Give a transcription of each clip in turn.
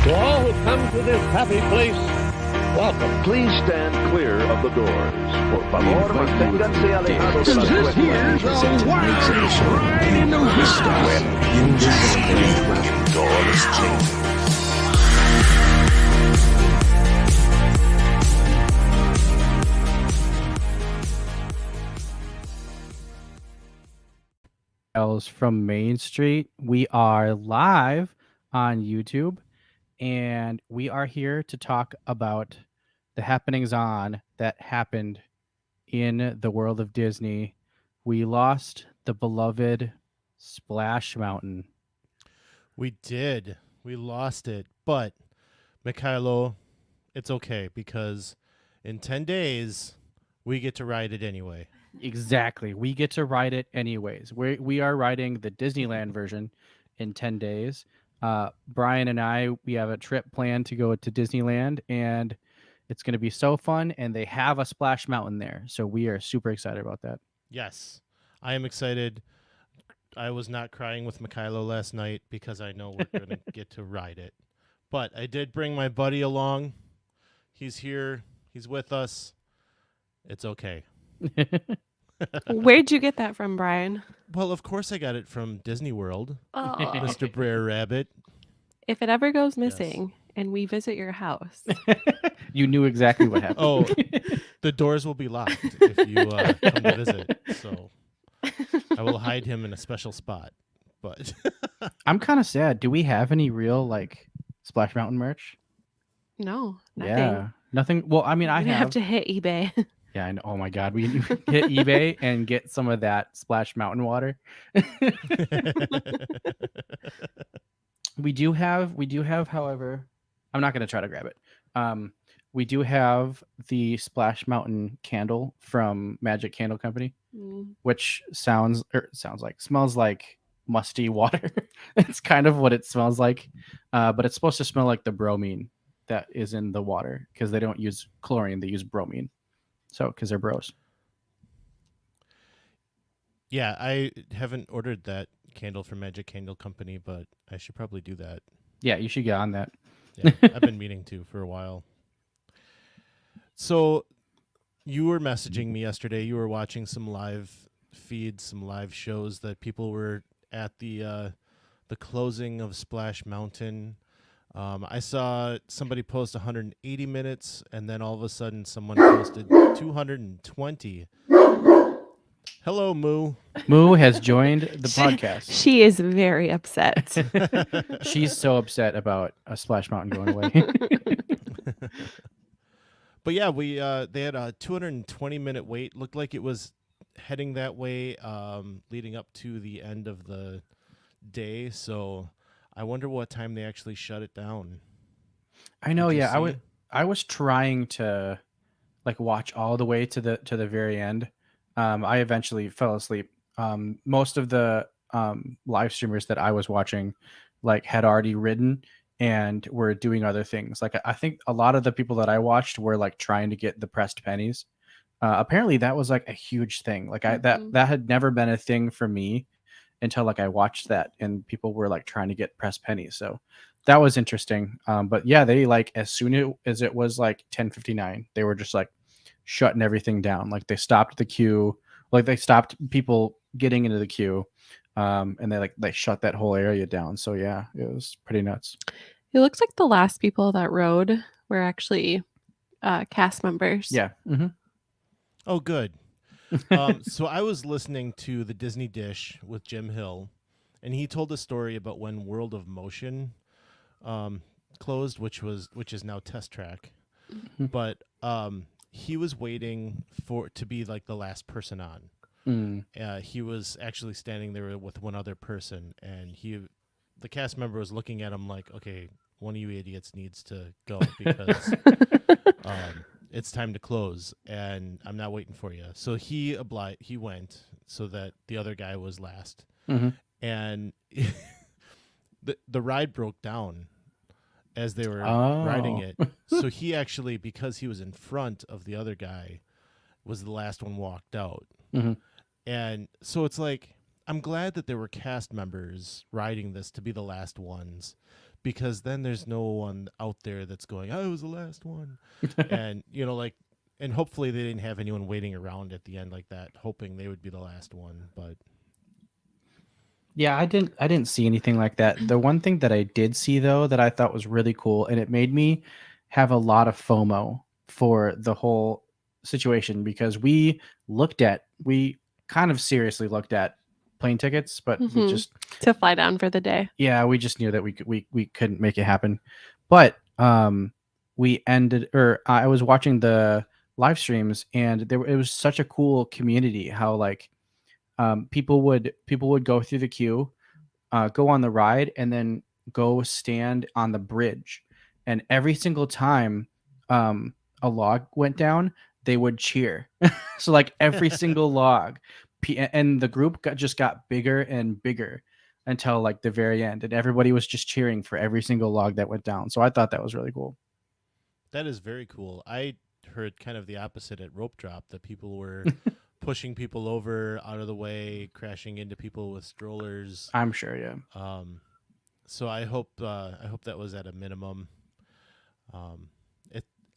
To all who come to this happy place, welcome. Please stand clear of the doors. Por favor, manténganse alejados de las This here's a wild ride into wisdom. From Main Street. We are live on YouTube, and we are here to talk about the happenings on that happened in the world of Disney. We lost the beloved Splash Mountain. We did. We lost it. But, Mikhailo, it's okay because in 10 days, we get to ride it anyway. Exactly. We get to ride it anyways. We are riding the Disneyland version in 10 days. Brian and I, we have a trip planned to go to Disneyland, and it's going to be so fun, and they have a Splash Mountain there. So we are super excited about that. Yes, I am excited. I was not crying with Mikhailo last night because I know we're going to get to ride it. But I did bring my buddy along. He's here. He's with us. It's okay. Where'd you get that from, Brian? Well, of course I got it from Disney World, Oh. Mr. Brer Rabbit. If it ever goes missing and we visit your house, You knew exactly what happened. Oh, the doors will be locked if you come to visit. So I will hide him in a special spot. But I'm kind of sad. Do we have any real like Splash Mountain merch? no, nothing. Yeah, nothing. Well, I mean, I We'd have to hit eBay. Yeah, I know. Oh my God, we need to hit eBay and get some of that Splash Mountain water. We do have. However, I'm not going to try to grab it. We do have the Splash Mountain candle from Magic Candle Company, which smells like musty water. It's kind of what it smells like, but it's supposed to smell like the bromine that is in the water because they don't use chlorine; they use bromine. So, because they're bros. Yeah, I haven't ordered that candle from Magic Candle Company, but I should probably do that. Yeah, you should get on that. Yeah, I've been meaning to for a while. So, you were messaging me yesterday. You were watching some live feeds, some live shows that people were at the closing of Splash Mountain. I saw somebody post 180 minutes, and then all of a sudden someone posted 220. Hello, Moo. Moo has joined the podcast. She is very upset. She's so upset about a Splash Mountain going away. But yeah, they had a 220-minute wait. Looked like it was heading that way, leading up to the end of the day. So I wonder what time they actually shut it down. I know. Did you Yeah, see? I was trying to like watch all the way to the very end. I eventually fell asleep. Most of the live streamers that I was watching like had already ridden and were doing other things. Like I think a lot of the people that I watched were like trying to get the pressed pennies. Apparently that was like a huge thing. Like that had never been a thing for me until like I watched that and people were like trying to get pressed pennies. So that was interesting. But yeah, they like as soon as it was like 10:59, they were just like shutting everything down. Like they stopped the queue, like they stopped people getting into the queue. And they shut that whole area down. So yeah, it was pretty nuts. It looks like the last people that rode were actually cast members. Yeah. Mm-hmm. Oh, good. So I was listening to the Disney Dish with Jim Hill, and he told a story about when World of Motion closed, which is now Test Track. Mm-hmm. But he was waiting to be like the last person on. He was actually standing there with one other person, and the cast member was looking at him like, okay, one of you idiots needs to go because it's time to close, and I'm not waiting for you. So he went so that the other guy was last. Mm-hmm. And the ride broke down as they were riding it. So he actually, because he was in front of the other guy, was the last one walked out. Mm-hmm. And so it's like, I'm glad that there were cast members riding this to be the last ones, because then there's no one out there that's going, I was the last one. And, like, and hopefully they didn't have anyone waiting around at the end like that, hoping they would be the last one. But Yeah, I didn't see anything like that. The one thing that I did see though that I thought was really cool, and it made me have a lot of FOMO for the whole situation, because we kind of seriously looked at plane tickets, but we Mhm. just To fly down for the day. we just knew that we couldn't make it happen. But I was watching the live streams, and it was such a cool community how like people would go through the queue, go on the ride, and then go stand on the bridge. And every single time a log went down, they would cheer. So like every single log, and the group just got bigger and bigger until like the very end, and everybody was just cheering for every single log that went down. So I thought that was really cool. that is very cool. I heard kind of the opposite at Rope Drop, that people were pushing people over out of the way, crashing into people with strollers. I'm sure, yeah. So I hope that was at a minimum.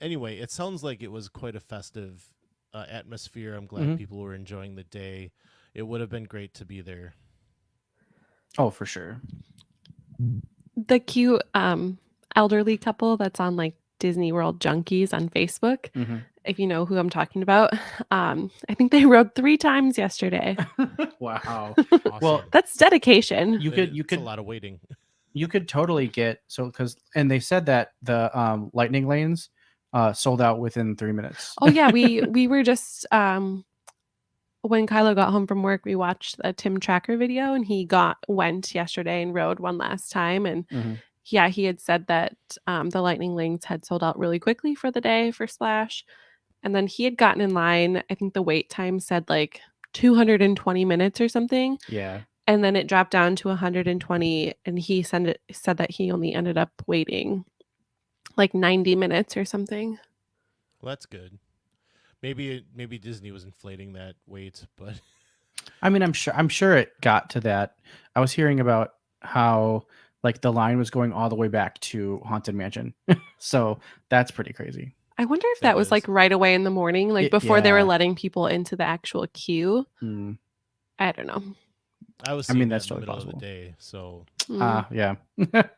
Anyway, it sounds like it was quite a festive atmosphere. I'm glad Mhm. people were enjoying the day. It would have been great to be there. Oh, for sure. The cute elderly couple that's on like Disney World Junkies on Facebook, Mhm. if you know who I'm talking about. I think they rode 3 times yesterday. Wow. Awesome. Well, That's dedication. you It's could a lot of waiting. you could totally get and they said that the lightning lanes sold out within 3 minutes. Oh yeah, we were just when Kylo got home from work, we watched a Tim Tracker video, and he went yesterday and rode one last time. And Mhm. yeah, he had said that the lightning lanes had sold out really quickly for the day for Splash. And then he had gotten in line. I think the wait time said like 220 minutes or something. Yeah. And then it dropped down to 120. And he said that he only ended up waiting like 90 minutes or something. Well, that's good. Maybe Disney was inflating that wait, but I mean, I'm sure it got to that. I was hearing about how like the line was going all the way back to Haunted Mansion. So that's pretty crazy. I wonder if That that was is. like right away in the morning, like before they were Yeah. letting people into the actual queue. Mm. I don't know. I was I seeing mean, that that's in the totally middle of possible. the day, so Yeah.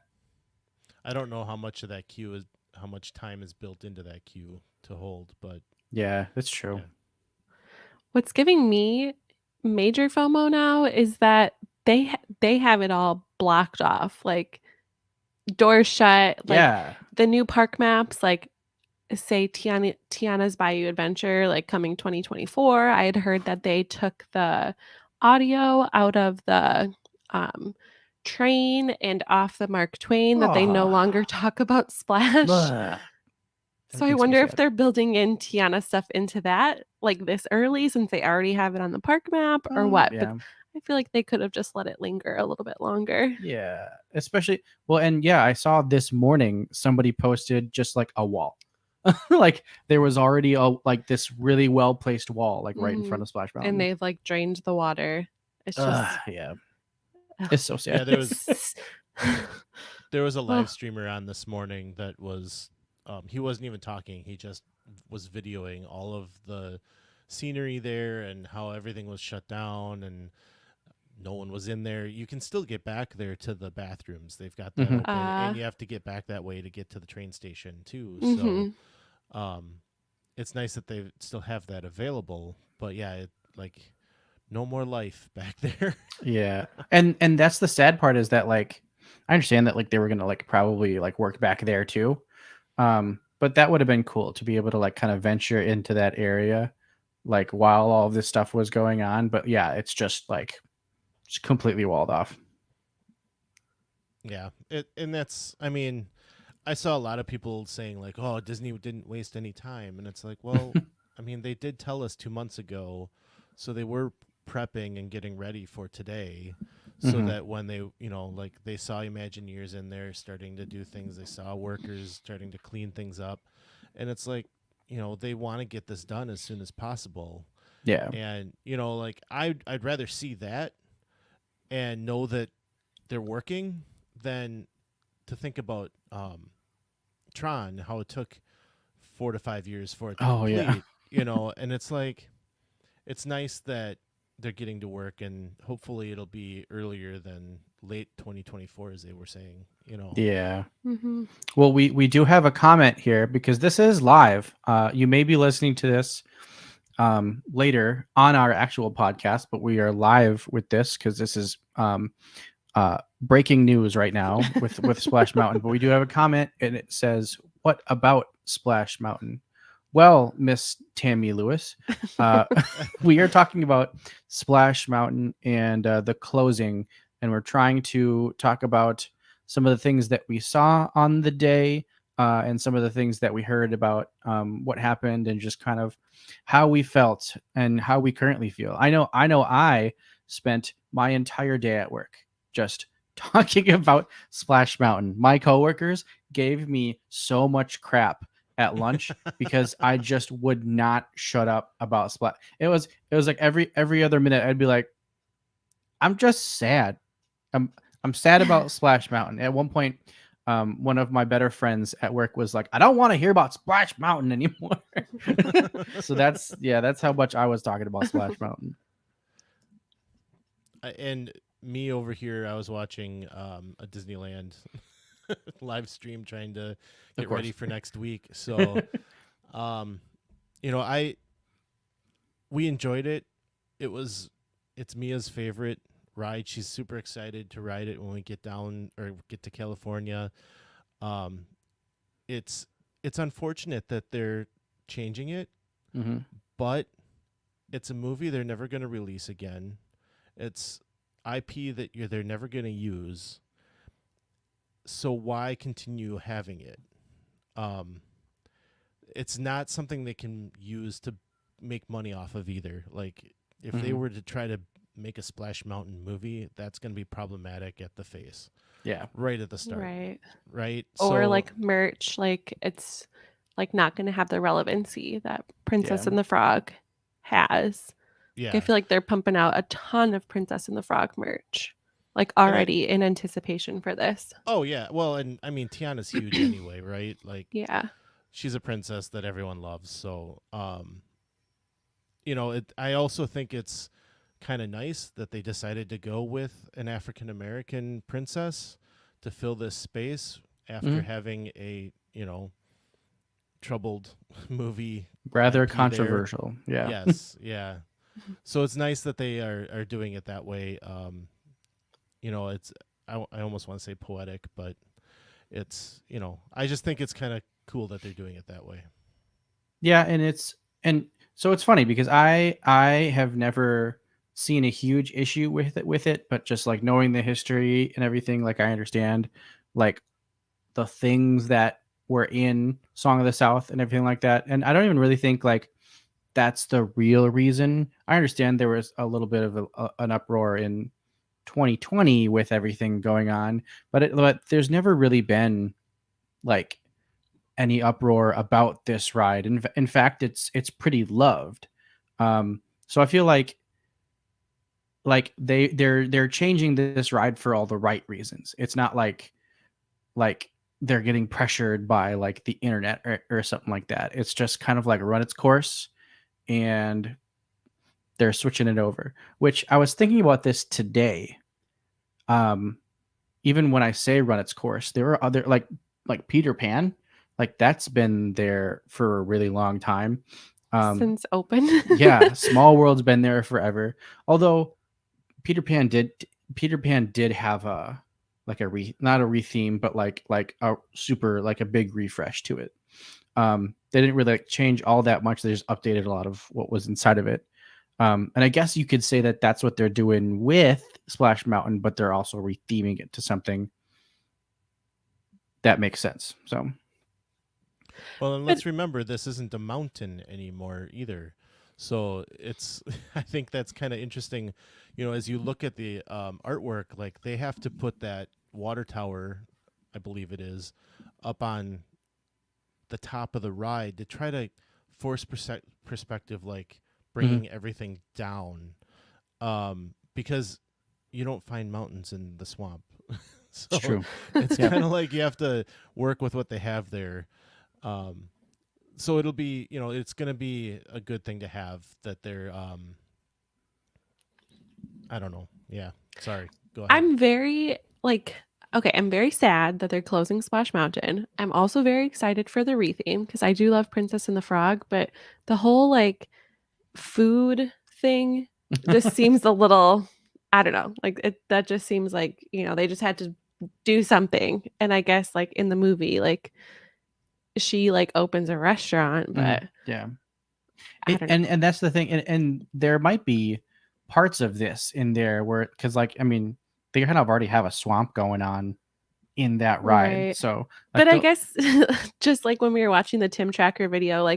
I don't know how much of that queue is, how much time is built into that queue to hold, but Yeah, that's true. Yeah. What's giving me major FOMO now is that they have it all blocked off, like doors shut, like Yeah. the new park maps, like say Tiana's Bayou Adventure, like coming 2024. I had heard that they took the audio out of the train and off the Mark Twain, that they no Aw. longer talk about Splash. Ugh. So That I makes me wonder if sad. they're building in Tiana stuff into that like this early, since they already have it on the park map, or what. But Yeah. I feel like they could have just let it linger a little bit longer. Yeah. Especially and yeah, I saw this morning somebody posted just like a wall. Like there was already like this really well placed wall like right in front of Splash Mountain. And they've like drained the water. It's just Yeah. ugh. It's so sad. yeah, there was a live Ugh. streamer on this morning that was he wasn't even talking. He just was videoing all of the scenery there and how everything was shut down and no one was in there. You can still get back there to the bathrooms. They've got that open, and you have to get back that way to get to the train station too. So it's nice that they still have that available. But yeah, like no more life back there. Yeah. And that's the sad part, is that like I understand that like they were gonna like probably like work back there too. But that would have been cool to be able to like kind of venture into that area like while all of this stuff was going on. But yeah, it's just like just completely walled off. Yeah, and that's, I mean, I saw a lot of people saying like, "Oh, Disney didn't waste any time," and it's like, well, I mean, they did tell us 2 months ago, so they were prepping and getting ready for today, so Mhm. that when they, like they saw Imagineers in there starting to do things, they saw workers starting to clean things up, and it's like, they want to get this done as soon as possible, Yeah. and like I'd rather see that and know that they're working than to think about Tron, how it took 4 to 5 years for it to Oh, complete, yeah. you know, and it's like, it's nice that they're getting to work, and hopefully it'll be earlier than late 2024, as they were saying, you know. Yeah. Mm-hmm. Well, we do have a comment here because this is live. You may be listening to this later on our actual podcast, but we are live with this because this is breaking news right now with Splash Mountain. But we do have a comment, and it says, "What about Splash Mountain?" Well, Miss Tammy Lewis, we are talking about Splash Mountain and the closing, and we're trying to talk about some of the things that we saw on the day, and some of the things that we heard about what happened, and just kind of how we felt and how we currently feel. I know I spent my entire day at work just talking about Splash Mountain. My coworkers gave me so much crap at lunch because I just would not shut up about Splash. It was like every other minute I'd be like, I'm just sad. I'm sad about Splash Mountain. At one point, one of my better friends at work was like, I don't want to hear about Splash Mountain anymore. So that's how much I was talking about Splash Mountain. And me over here, I was watching a Disneyland live stream, trying to get ready for next week. So, you know, we enjoyed it. It's Mia's favorite ride. She's super excited to ride it when we get down or get to California. It's unfortunate that they're changing it, but it's a movie they're never going to release again. It's IP that they're never going to use. So why continue having it? It's not something they can use to make money off of either. Like, if they were to try to make a Splash Mountain movie, that's going to be problematic at the face. Yeah. Right at the start. Right. Or like merch, like it's like not going to have the relevancy that Princess and the Frog has. Yeah. I feel like they're pumping out a ton of Princess and the Frog merch, like already in anticipation for this. Oh yeah. Well, and I mean, Tiana's huge anyway, right? Like, yeah, she's a princess that everyone loves. So, you know, I also think it's kind of nice that they decided to go with an African American princess to fill this space after having a, you know, troubled movie. Rather IP controversial. there. Yeah. Yes. Yeah. So it's nice that they are doing it that way. You know, I almost want to say poetic, but it's, you know, I just think it's kind of cool that they're doing it that way. Yeah, and so it's funny because I have never seen a huge issue with it, but just like knowing the history and everything, like I understand like the things that were in Song of the South and everything like that. And I don't even really think like that's the real reason. I understand there was a little bit of an uproar in 2020 with everything going on, but there's never really been like any uproar about this ride. In fact, it's pretty loved. So I feel like they're changing this ride for all the right reasons. It's not like they're getting pressured by like the internet or something like that. It's just kind of like run its course, and they're switching it over. Which I was thinking about this today. Even when I say run its course, there are other like Peter Pan, like that's been there for a really long time. Since open. Yeah, Small World's been there forever. Although Peter Pan did have a like not a retheme, but like a super like a big refresh to it. They didn't really like change all that much. They just updated a lot of what was inside of it. And I guess you could say that that's what they're doing with Splash Mountain, but they're also retheming it to something that makes sense. So, well, and let's remember, this isn't a mountain anymore either. So it's, I think that's kind of interesting, you know, as you look at the artwork, like they have to put that water tower, I believe it is, up on the top of the ride to try to force perspective, like bringing everything down, because you don't find mountains in the swamp. So It's true. it's Yeah. kind of like you have to work with what they have there. So it'll be, it's going to be a good thing to have that they're, I don't know. Yeah. Sorry. Go ahead. I'm very I'm very sad that they're closing Splash Mountain. I'm also very excited for the retheme because I do love Princess and the Frog, but the whole food thing just seems a little, I don't know, that just seems like, they just had to do something. And I guess in the movie, she opens a restaurant, but Yeah. I don't know. And that's the thing. And there might be parts of this in there where, because I mean, they kind of already have a swamp going on in that ride. Right. So, But I guess just when we were watching the Tim Tracker video,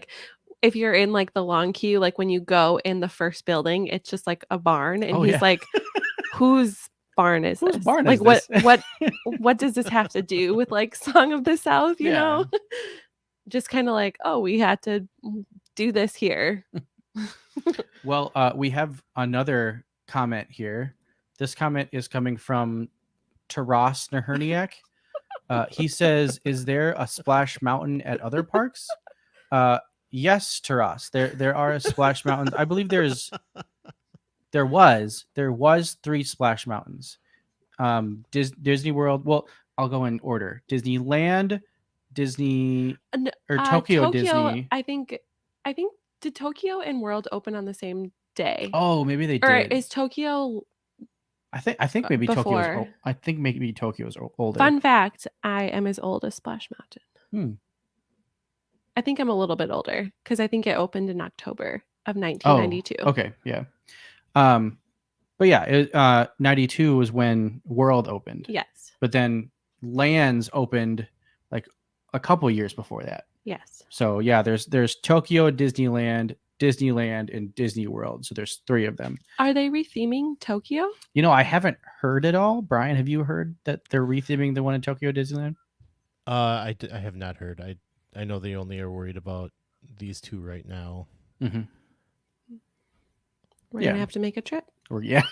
if you're in the long queue, when you go in the first building, it's just a barn, and Oh, he's yeah. like, "Whose barn is Whose this? barn is what this?" what does this have to do with Song of the South? You Yeah. know, just kind of oh, we had to do this here. Well, we have another comment here. This comment is coming from Taras Naherniak. He says, "Is there a Splash Mountain at other parks?" Yes, Taras. There are Splash Mountains. I believe there was 3 Splash Mountains. Disney World. Well, I'll go in order. Disneyland, Disney, or Tokyo Disney. I think did Tokyo and World open on the same day? Oh, maybe they Or did. is Tokyo? I think maybe before? Tokyo's older. Fun fact: I am as old as Splash Mountain. Hmm. I think I'm a little bit older because I think it opened in October of 1992. Oh, okay, yeah. But yeah, 92 was when World opened. Yes. But then Lands opened a couple years before that. Yes. So yeah, there's Tokyo Disneyland, and Disney World. So there's 3 of them. Are they retheming Tokyo? I haven't heard it all. Brian, have you heard that they're retheming the one in Tokyo Disneyland? I have not heard. I know they only are worried about these 2 right now. Mm-hmm. We're gonna have to make a trip. Or yeah.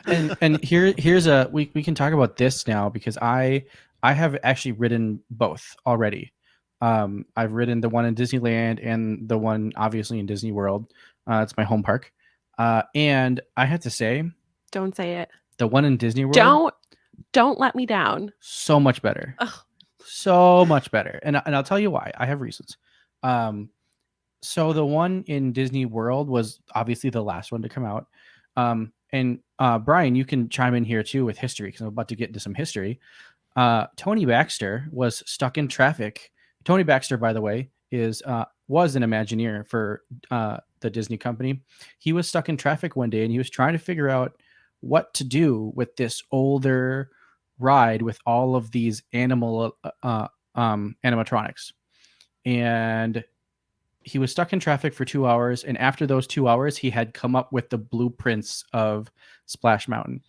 and here's we can talk about this now because I have actually ridden both already. I've ridden the one in Disneyland and the one obviously in Disney World. It's my home park. And I have to say, don't say it. The one in Disney World. Don't let me down. So much better. Ugh. So much better. And I'll tell you why. I have reasons. So the one in Disney World was obviously the last one to come out. And Brian, you can chime in here too with history because I'm about to get into some history. Tony Baxter was stuck in traffic. Tony Baxter, by the way, was an Imagineer for the Disney company. He was stuck in traffic one day and he was trying to figure out what to do with this older ride with all of these animatronics. And he was stuck in traffic for 2 hours. And after those 2 hours, he had come up with the blueprints of Splash Mountain.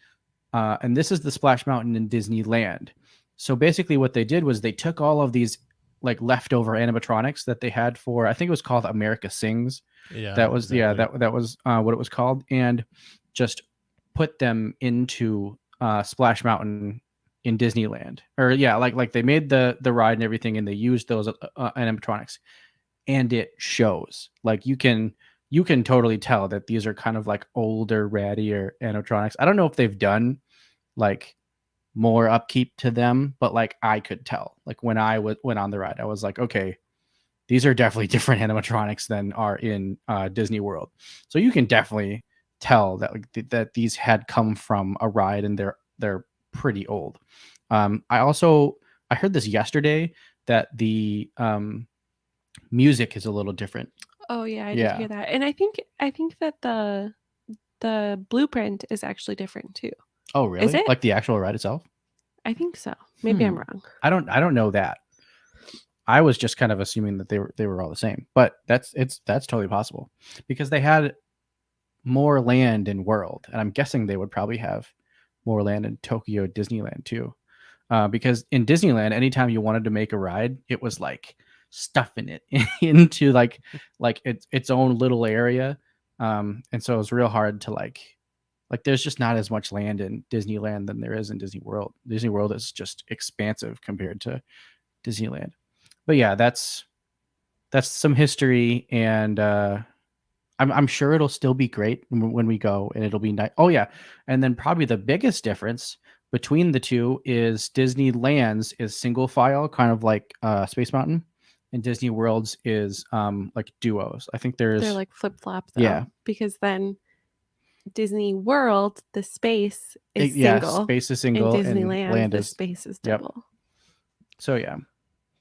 And this is the Splash Mountain in Disneyland. So basically what they did was they took all of these leftover animatronics that they had for, I think it was called America Sings. Yeah, that was exactly. that was what it was called, and just put them into Splash Mountain in Disneyland. Or yeah, like they made the ride and everything, and they used those animatronics, and it shows. You can totally tell that these are kind of older, rattier animatronics. I don't know if they've done more upkeep to them, but I could tell. When I went on the ride, I was like, okay, these are definitely different animatronics than are in Disney World. So you can definitely tell that that these had come from a ride, and they're pretty old. I heard this yesterday that the music is a little different. Oh yeah, I did hear that, and I think that the blueprint is actually different too. Oh really? Is it? The actual ride itself? I think so. Maybe I'm wrong. I don't know that. I was just kind of assuming that they were all the same, but that's totally possible because they had more land in World, and I'm guessing they would probably have more land in Tokyo Disneyland too. Because in Disneyland, anytime you wanted to make a ride, it was stuffing it into its own little area, and so it was real hard to Like there's just not as much land in Disneyland than there is in Disney World. Disney World is just expansive compared to Disneyland. But yeah, that's some history, and I'm sure it'll still be great when we go, and it'll be nice. Oh yeah, and then probably the biggest difference between the two is Disneyland's is single file, kind of like Space Mountain, and Disney World's is like duos. I think They're there's like flip flop though. Yeah. Because then Disney World, the space is yeah, single. space is In single, and Disneyland, land the is space is yep. double. So yeah.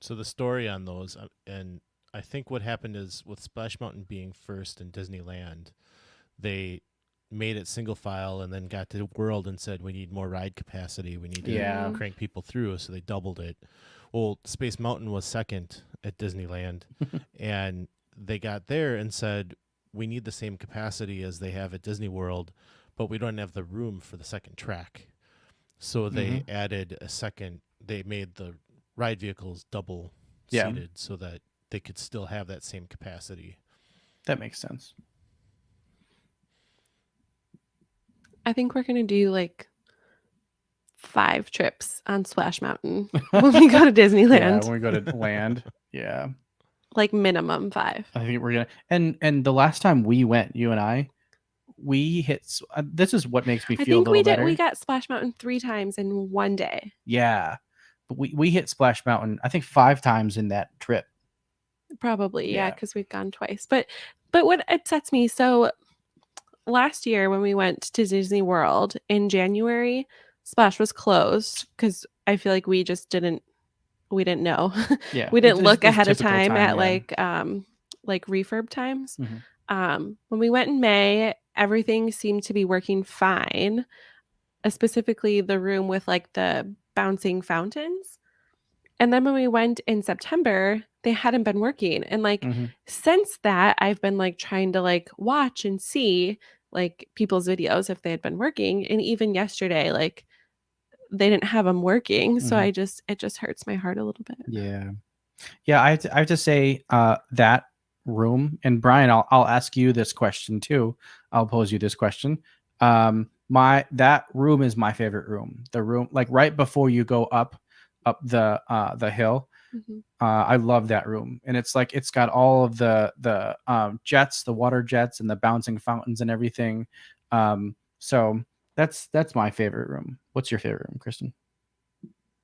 So the story on those, and I think what happened is with Splash Mountain being first in Disneyland, they made it single file and then got to World and said, we need more ride capacity. We need to Yeah. crank people through. So they doubled it. Well, Space Mountain was second at Disneyland, and they got there and said, we need the same capacity as they have at Disney World, but we don't have the room for the second track. So they added a second, they made the ride vehicles double seated so that they could still have that same capacity. That makes sense. I think we're going to do like 5 trips on Splash Mountain when we go to Disneyland. Yeah, when we go to land. Yeah. Like minimum 5. I think we're gonna and the last time we went, you and I, we hit. This is what makes me I feel a think little we did. better. We got Splash Mountain 3 times in one day. Yeah, but we hit Splash Mountain, I think 5 times in that trip. Probably, yeah, Yeah. because we've gone twice. But what upsets me, so last year when we went to Disney World in January, Splash was closed because I feel like we didn't know. Yeah, We didn't look it's ahead of typical time at yeah. like refurb times. Mhm. When we went in May, everything seemed to be working fine. Specifically the room with like the bouncing fountains. And then when we went in September, they hadn't been working. And like Mhm. since that, I've been like trying to like watch and see like people's videos if they had been working. And even yesterday, like they didn't have them working. So Mhm. it just hurts my heart a little bit. Yeah, yeah. I have to say that room, and Brian, I'll ask you this question too. I'll pose you this question. That room is my favorite room. The room like right before you go up the hill. Mhm. I love that room, and it's like it's got all of the jets, the water jets, and the bouncing fountains and everything. So that's my favorite room. What's your favorite room, Kristen?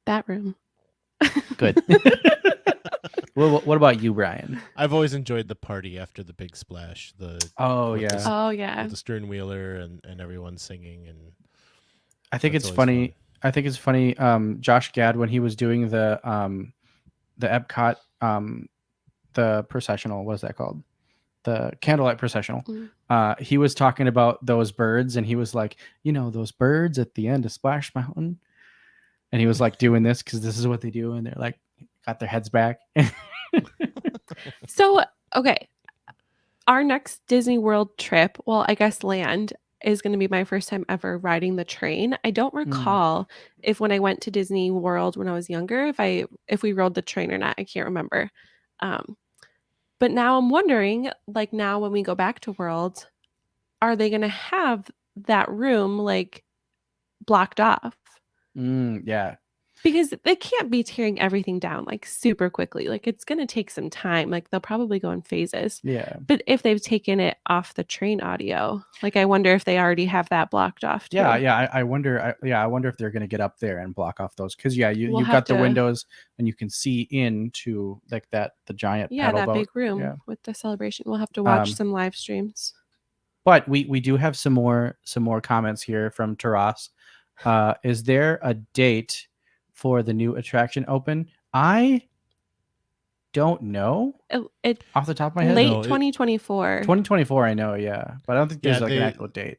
That room. Good. What about you, Brian? I've always enjoyed the party after the big splash. Oh with yeah, Oh yeah. with the stern wheeler and everyone singing, and I think that's it's always funny. fun. I think it's funny. Josh Gad, when he was doing the Epcot the processional, what is that called? The candlelight processional. He was talking about those birds, and he was like, those birds at the end of Splash Mountain, and he was like doing this because this is what they do, and they're like got their heads back. So, okay. Our next Disney World trip, well, I guess land, is going to be my first time ever riding the train. I don't recall if when I went to Disney World when I was younger, if we rode the train or not. I can't remember. But now I'm wondering, like now when we go back to World, are they going to have that room like blocked off? Yeah. Because they can't be tearing everything down like super quickly. Like it's going to take some time. Like they'll probably go in phases. Yeah. But if they've taken it off the train audio, like I wonder if they already have that blocked off too. Yeah. I wonder. I wonder if they're going to get up there and block off those because We'll you've have got the to- windows and you can see into like the giant Yeah, paddle that boat. big room Yeah. with the celebration. We'll have to watch Um, some live streams. But we do have some more comments here from Taras. Is there a date for the new attraction open? I don't know It off the top of my head. late No, 2024. 2024, I know, yeah, but I don't think there's Yeah, like an they- actual date.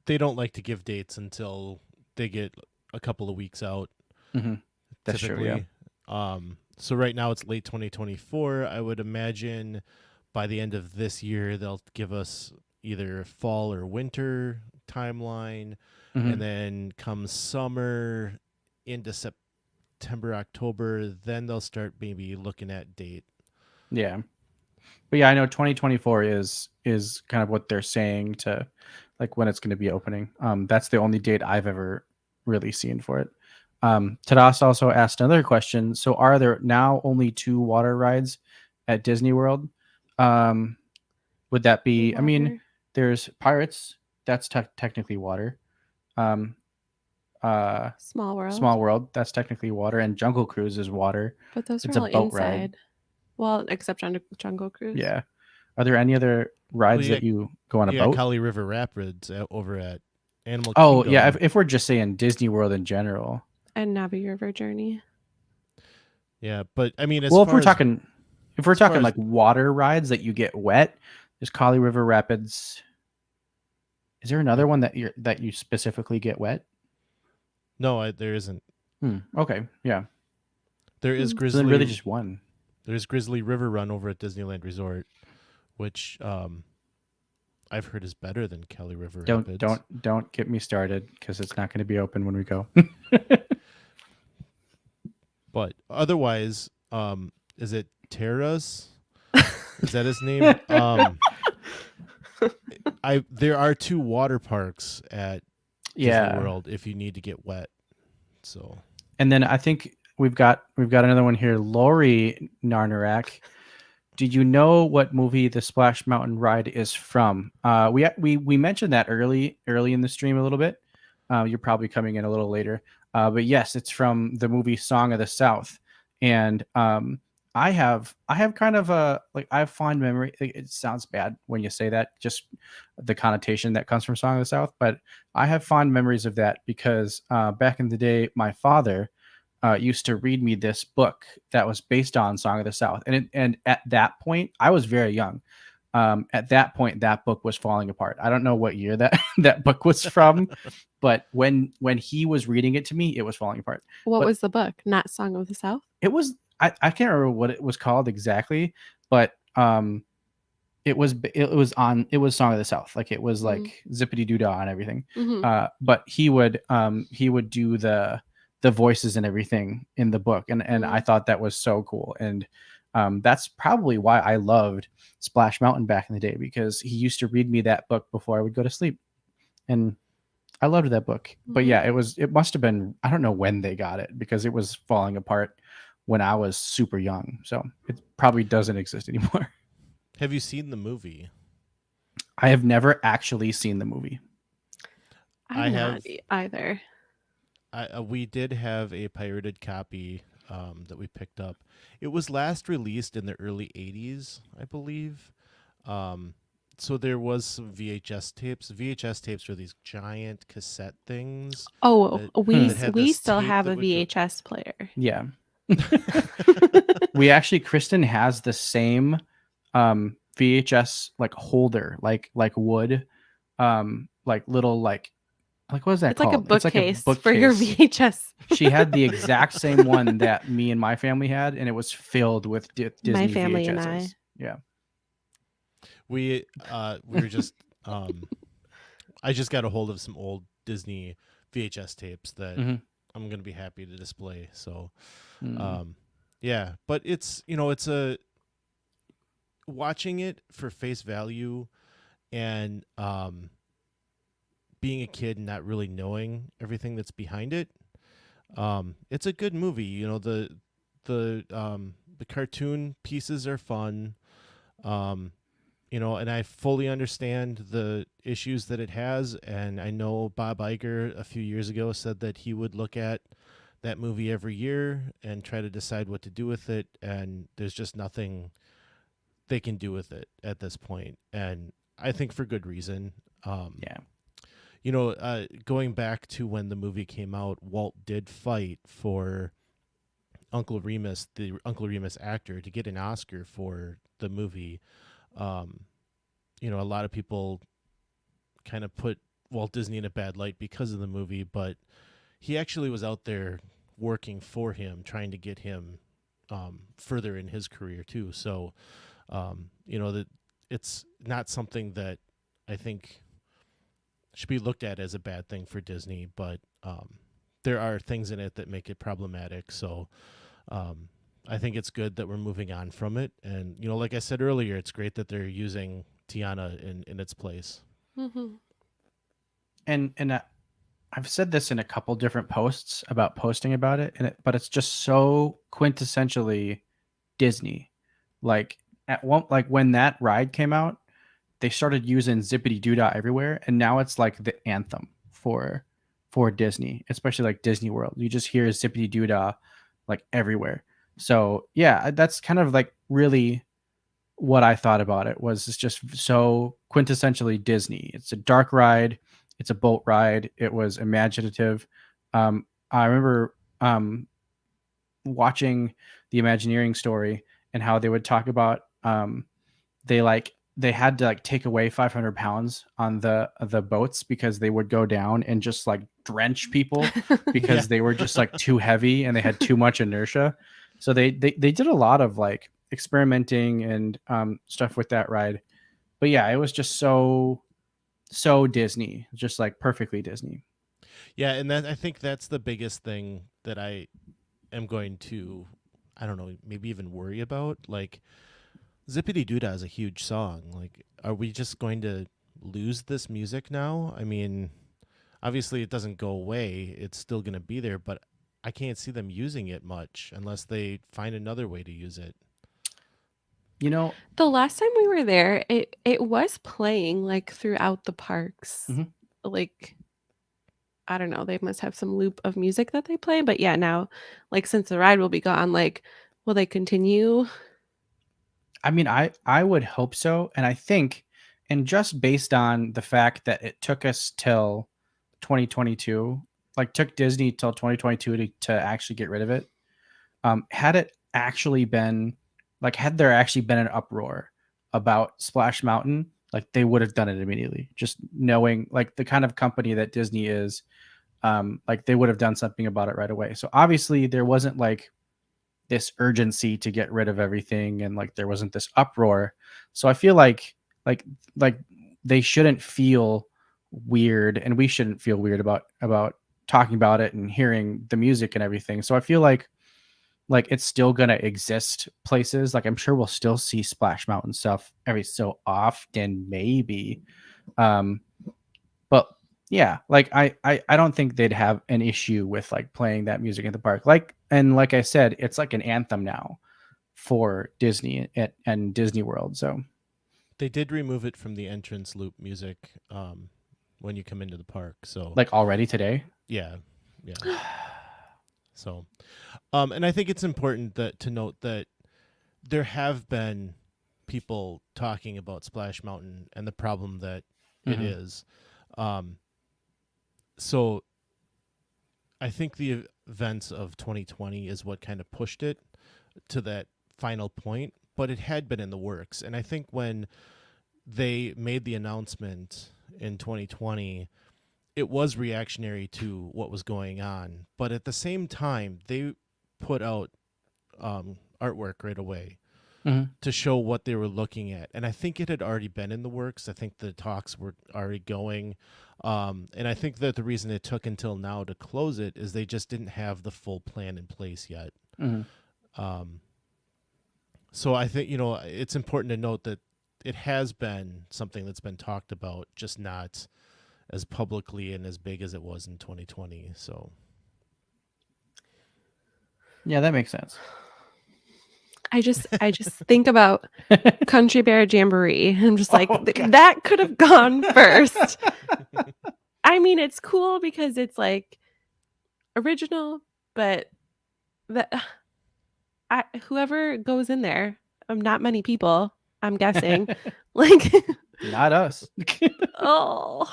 They don't like to give dates until they get a couple of weeks out. Mhm. That's true, yeah. Typically. So right now it's late 2024. I would imagine by the end of this year they'll give us either fall or winter timeline, Mhm. and then come summer into September, October, then they'll start maybe looking at date. Yeah, but yeah, I know 2024 is kind of what they're saying to like when it's going to be opening. That's the only date I've ever really seen for it. Tadas also asked another question. So are there now only 2 water rides at Disney World? Would that be, I mean, Water. there's Pirates, that's technically water. Um, Small World. Small World, that's technically water, and Jungle Cruise is water. But those It's are a all boat inside. ride. Well, except Jungle Cruise. Yeah. Are there any other rides Well, that you go on a You got boat? Kali River Rapids over at Animal Oh, Kingdom. yeah. If we're just saying Disney World in general. And Navi River Journey. Yeah, but I mean, as Well, if far we're as, talking as- like water rides that you get wet, there's Kali River Rapids. Is there another one that you specifically get wet? no, there isn't. Okay, yeah. There is Hmm. So Grizzly. then really just one. There's Grizzly River Run over at Disneyland Resort, which I've heard is better than Kali River Rapids. Don't get me started because it's not going to be open when we go. But otherwise, is it Terrace? Is that his name? There are 2 water parks at Disney World if you need to get wet. So, and then I think we've got another one here. Lori Narnarak. Did you know what movie the Splash Mountain ride is from? We mentioned that early in the stream a little bit. You're probably coming in a little later. But yes, it's from the movie Song of the South. And I have kind of I have fond memory. It sounds bad when you say that, just the connotation that comes from Song of the South. But I have fond memories of that because back in the day, my father used to read me this book that was based on Song of the South. And at that point, I was very young. At that point, that book was falling apart. I don't know what year that book was from, but when he was reading it to me, it was falling apart. What But- was the book? Not Song of the South? It was, I can't remember what it was called exactly, but it was Song of the South. Like it was like zippity doo dah and everything. Mhm. But he would do the voices and everything in the book, and I thought that was so cool. And that's probably why I loved Splash Mountain back in the day, because he used to read me that book before I would go to sleep, and I loved that book. But yeah, it must have been, I don't know when they got it, because it was falling apart when I was super young, so it probably doesn't exist anymore. have you seen the movie? I have never actually seen the movie. I'm I not have- either. We did have a pirated copy that we picked up. It was last released in the early 80s, I believe. So there was some VHS tapes. VHS tapes were these giant cassette things. Oh, that we had we this still tape have that a would go- VHS player. Yeah. We actually, Kristen has the same VHS like holder, like wood, like little like what is that It's called? like a bookcase for your bookcase. VHS. She had the exact same one that me and my family had, and it was filled with Disney My family VHSs. and I. Yeah. We were just I just got a hold of some old Disney VHS tapes that Mhm. I'm gonna be happy to display. So Mm. yeah, but it's it's a watching it for face value and being a kid and not really knowing everything that's behind it. It's a good movie. The cartoon pieces are fun. And I fully understand the issues that it has. And I know Bob Iger a few years ago said that he would look at that movie every year and try to decide what to do with it. And there's just nothing they can do with it at this point. And I think for good reason. Yeah. Going back to when the movie came out, Walt did fight for Uncle Remus, the Uncle Remus actor, to get an Oscar for the movie. A lot of people kind of put Walt Disney in a bad light because of the movie, but he actually was out there working for him, trying to get him further in his career too. So, that it's not something that I think should be looked at as a bad thing for Disney, but there are things in it that make it problematic. So I think it's good that we're moving on from it. And, like I said earlier, it's great that they're using Tiana in its place. Mm-hmm. and I've said this in a couple different posts about posting about it, but it's just so quintessentially Disney. Like like when that ride came out, they started using Zippity Doodah everywhere, and now it's like the anthem for Disney, especially like Disney World. You just hear Zippity Doodah like everywhere. So yeah, that's kind of like really what I thought about it. Was it's just so quintessentially Disney. It's a dark ride, it's a boat ride. It was imaginative. I remember watching the Imagineering story and how they would talk about they had to like take away 500 pounds on the boats because they would go down and just like drench people because they were just like too heavy and they had too much inertia. So they did a lot of like experimenting and stuff with that ride. But yeah, it was just so Disney, just like perfectly Disney. Yeah, and I think that's the biggest thing that I am going to, I don't know, maybe even worry about. Like, Zippity Doodah is a huge song. Like, are we just going to lose this music now? I mean, obviously it doesn't go away. It's still going to be there, but I can't see them using it much unless they find another way to use it. You know, The last time we were there, it was playing like throughout the parks. Mhm. Like, I don't know, they must have some loop of music that they play, but yeah, now like since the ride will be gone, like will they continue? I mean, I would hope so, and I think, and just based on the fact that it took us till 2022, like took Disney till 2022 to actually get rid of it. Had it actually been like, had there actually been an uproar about Splash Mountain, like they would have done it immediately. Just knowing like the kind of company that Disney is, like they would have done something about it right away. So obviously there wasn't like this urgency to get rid of everything, and like there wasn't this uproar. So I feel like like they shouldn't feel weird, and we shouldn't feel weird about talking about it and hearing the music and everything. So I feel like it's still gonna exist places. Like I'm sure we'll still see Splash Mountain stuff every so often, maybe. But yeah, like I don't think they'd have an issue with like playing that music in the park. Like I said, it's like an anthem now for Disney and Disney World. So They did remove it from the entrance loop music when you come into the park. So like already today. yeah. So, and I think it's important to note that there have been people talking about Splash Mountain and the problem that it is. So I think the events of 2020 is what kind of pushed it to that final point, but it had been in the works. And I think when they made the announcement in 2020, it was reactionary to what was going on. But at the same time, they put out artwork right away to show what they were looking at. And I think it had already been in the works. I think the talks were already going. And I think that the reason it took until now to close it is they just didn't have the full plan in place yet. So I think, it's important to note that it has been something that's been talked about, just not as publicly and as big as it was in 2020. So Yeah, that makes sense. I just think about Country Bear Jamboree. I'm just like, Oh, God. that could have gone first. I mean, it's cool because it's like original, but whoever goes in there, not many people, I'm guessing. Like, Not us. oh,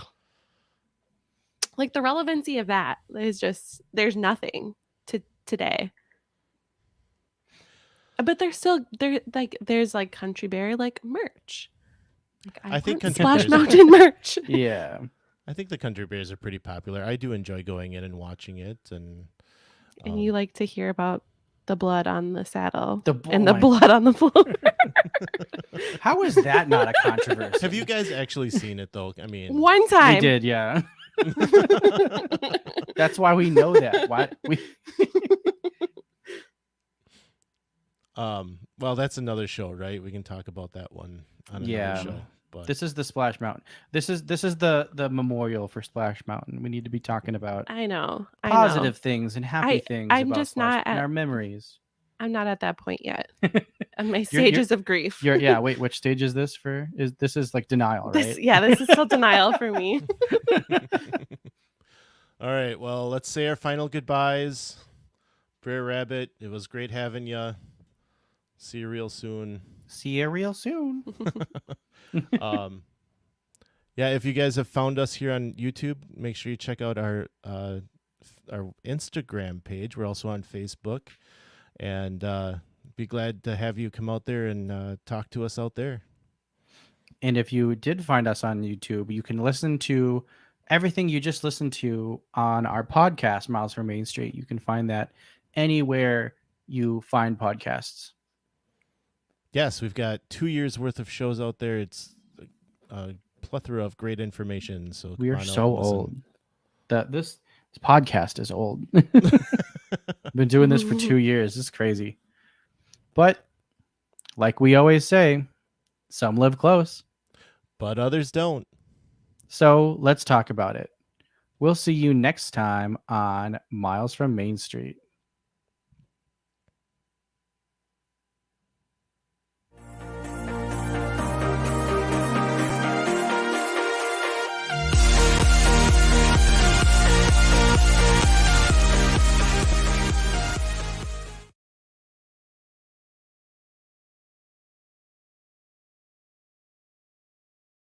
like the relevancy of that is just, there's nothing to today. But there's like Country Bear like merch. Like, I think want Country Splash Bear's- Mountain merch. Yeah. I think the Country Bears are pretty popular. I do enjoy going in and watching it. And And you like to hear about the blood on the saddle and oh the my- blood on the floor. How is that not a controversy? have you guys actually seen it, though? I mean, One We time. did, yeah. That's why we know that. Why we well, that's another show, right? We can talk about that one on another show. But This is the Splash Mountain. This is the memorial for Splash Mountain. We need to be talking about I know. positive things and happy things I'm about just Splash not and at our memories. I'm not at that point yet. On my You're- stages of grief. Yeah, wait, which stage is this for? This is like denial, right? This is still denial for me. all right, well, let's say our final goodbyes. Brer Rabbit, it was great having you. See you real soon. See you real soon. Yeah, if you guys have found us here on YouTube, make sure you check out our Instagram page. We're also on Facebook, and be glad to have you come out there and talk to us out there. And if you did find us on YouTube, you can listen to everything you just listened to on our podcast, Miles from Main Street. You can find that anywhere you find podcasts. Yes, we've got 2 years worth of shows out there. It's a plethora of great information. So We come are on out so and listen. old. This podcast is old. I've been doing this for 2 years. This is crazy. But like we always say, some live close. But others don't. So let's talk about it. We'll see you next time on Miles from Main Street.